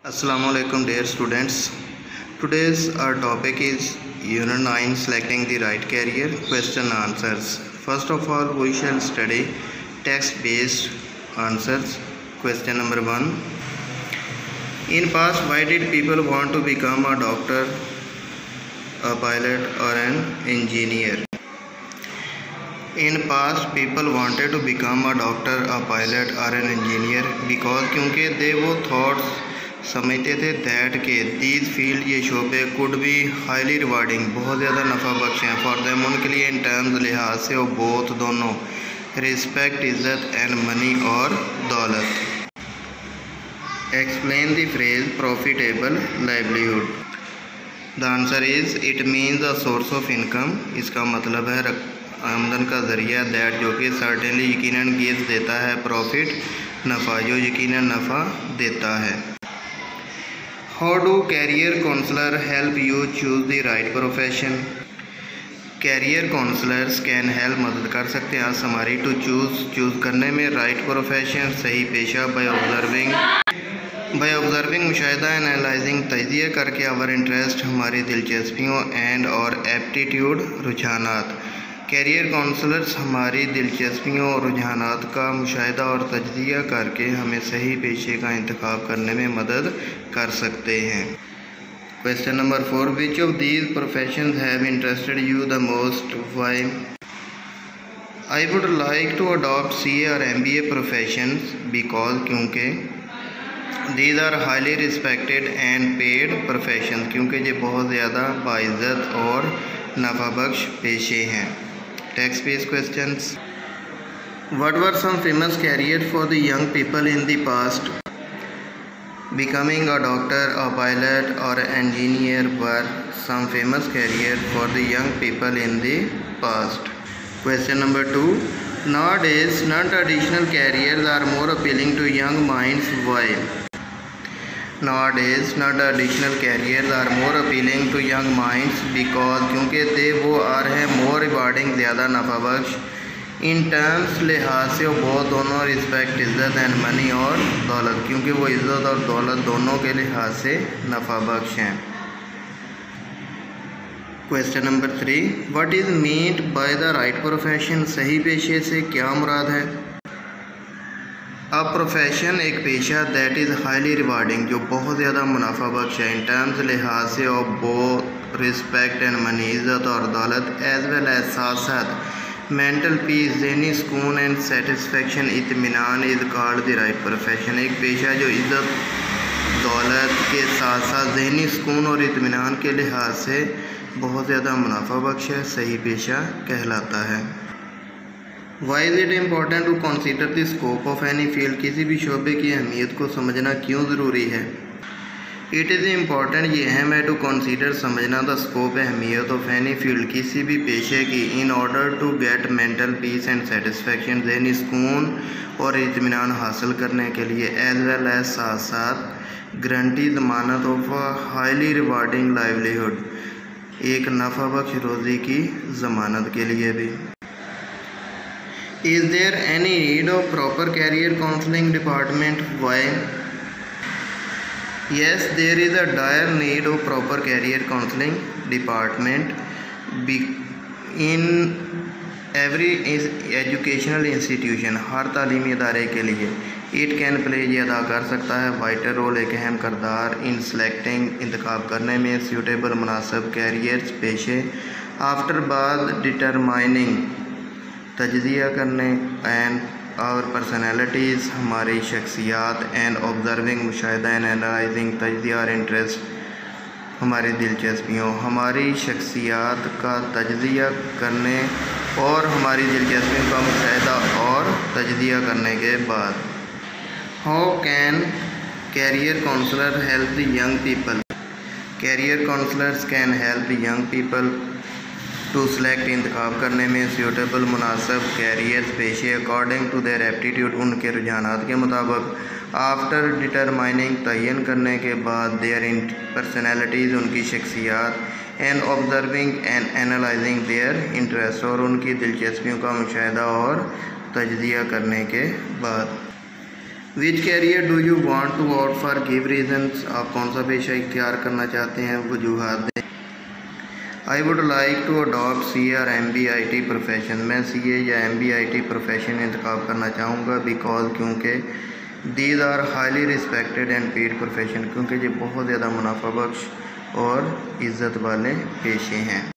Assalamualaikum dear students. Today's our topic is Unit 9 selecting the right career question and answers. First of all we shall study text based answers. Question number 1. In past why did people want to become a doctor, a pilot or an engineer? In past people wanted to become a doctor, a pilot or an engineer because क्योंकि they वो thoughts समझते थे that के these field ये शोबे could भी highly rewarding बहुत ज़्यादा नफ़ा बख्श हैं फॉर देम उनके लिए इन टर्म्स लिहाज से और बोथ दोनों रिस्पेक्ट इज़्ज़त एंड मनी और दौलत. Explain the phrase profitable livelihood. The answer is it means a source of income. इसका मतलब है आमदन का ज़रिया दैट जो कि सर्टेनली यकीनन गिव्स देता है प्रॉफिट नफ़ा जो यकीनन नफ़ा देता है. How do career counselor help you choose the right profession? Career counsellors can help मदद कर सकते हैं आज हमारी टू चूज़ करने में राइट प्रोफेशन सही पेशा बाय ऑब्जर्विंग मुशाहिदा एंड एनालाइजिंग तजिया करके आवर इंटरेस्ट हमारी दिलचस्पियों एंड और एप्टीट्यूड रुझानात. कैरियर काउंसलर्स हमारी दिलचस्पियों और रुझानात का मुशाहिदा और तजिया करके हमें सही पेशे का इंतखाब करने में मदद कर सकते हैं. Question number 4. Which of these professions have interested you the most? Why? I would like to adopt CA और MBA प्रोफेशंस बिकॉज क्योंकि these are highly respected and paid profession क्योंकि ये बहुत ज़्यादा बाइज़्ज़त और नफ़ा बख्श पेशे हैं. Text based questions. What were some famous careers for the young people in the past? Becoming a doctor, a pilot or an engineer were some famous careers for the young people in the past. Question number 2. Nowadays, non-traditional careers are more appealing to young minds. Why? Nowadays, non-traditional careers are more appealing to young minds because क्योंकि they वो आ रहे हैं more rewarding ज़्यादा नफ़ा बख्श in terms लिहाज से बहुत दोनों रिस्पेक्ट इज़्ज़त एंड मनी और दौलत क्योंकि वो इज़्ज़त और दौलत दोनों के लिहाज से नफ़ा बख्श हैं. Question number 3. What is meant by the right profession? सही पेशे से क्या मुराद है? अ प्रोफेशन एक पेशा दैट इज़ हाईली रिवार्डिंग जो बहुत ज़्यादा मुनाफा बख्श है इन टर्म्स लिहाज से और बोथ रिस्पेक्ट एंड मनी इज़्ज़त और दौलत एज वेल एज साथ साथ मेंटल पीस ज़हनी सुकून एंड सेटिस्फेक्शन इत्मीनान is called the right profession. एक पेशा जो इज़्ज़त दौलत के साथ साथ ज़हनी सुकून और इत्मीनान के लिहाज से बहुत ज़्यादा मुनाफा बख्श है सही पेशा कहलाता है. Why is it important to consider the scope of any field? किसी भी शोबे की अहमियत को समझना क्यों ज़रूरी है? It is important ये अहम है to consider समझना the scope अहमियत of any field किसी भी पेशे की in order to get mental peace and satisfaction ज़हनी सुकून और इत्मीनान हासिल करने के लिए as well as साथ साथ गारंटी ज़मानत of a highly rewarding livelihood एक नफ़ा बख्श रोज़ी की ज़मानत के लिए भी. Is there any need of proper career counseling department? Why? Yes, there is a dire need of proper career counseling department in every educational institution. हर तालीमी इदारे के लिए It can play ये अदा कर सकता है वाइटल रोल एक अहम किरदार इन सेलेक्टिंग इंतखाब करने में सूटेबल मुनासिब कैरियर्स पेशे आफ्टर बाद डिटरमाइनिंग तजिया करने एंड और पर्सनैलिटीज़ हमारी शख्सियात एंड ऑब्जर्विंग मुशाहिदा एंड एनालाइजिंग तजिया और इंटरेस्ट हमारी दिलचस्पियों हमारी शख्सियात का तजिया करने और हमारी दिलचस्पियों का मुशाहिदा और तजिया करने के बाद how can career counsellor help the young people? Career counsellors can help the young people to select इंतखाब करने में सूटेबल मुनासिब कैरियर्स पेशे अकॉर्डिंग टू देयर एप्टीट्यूड उनके रुझानात के मुताबिक आफ्टर डिटरमाइनिंग तयन करने के बाद देयर इन पर्सनैलिटीज़ उनकी शख्सियात and observing and analysing their interest और उनकी दिलचस्पियों का मुशाहिदा और तजिया करने के बाद. Which career do you want to opt for give reasons, आप कौन सा पेशा इख्तियार करना चाहते हैं, वजूहात दें। I would like to adopt C or MBIT profession, मैं CA या MBIT प्रोफेशन इंतखाब करना चाहूँगा। बिकॉज क्योंकि these are highly respected and paid profession, क्योंकि ये बहुत ज़्यादा मुनाफा बख्श और इज़्ज़त वाले पेशे हैं।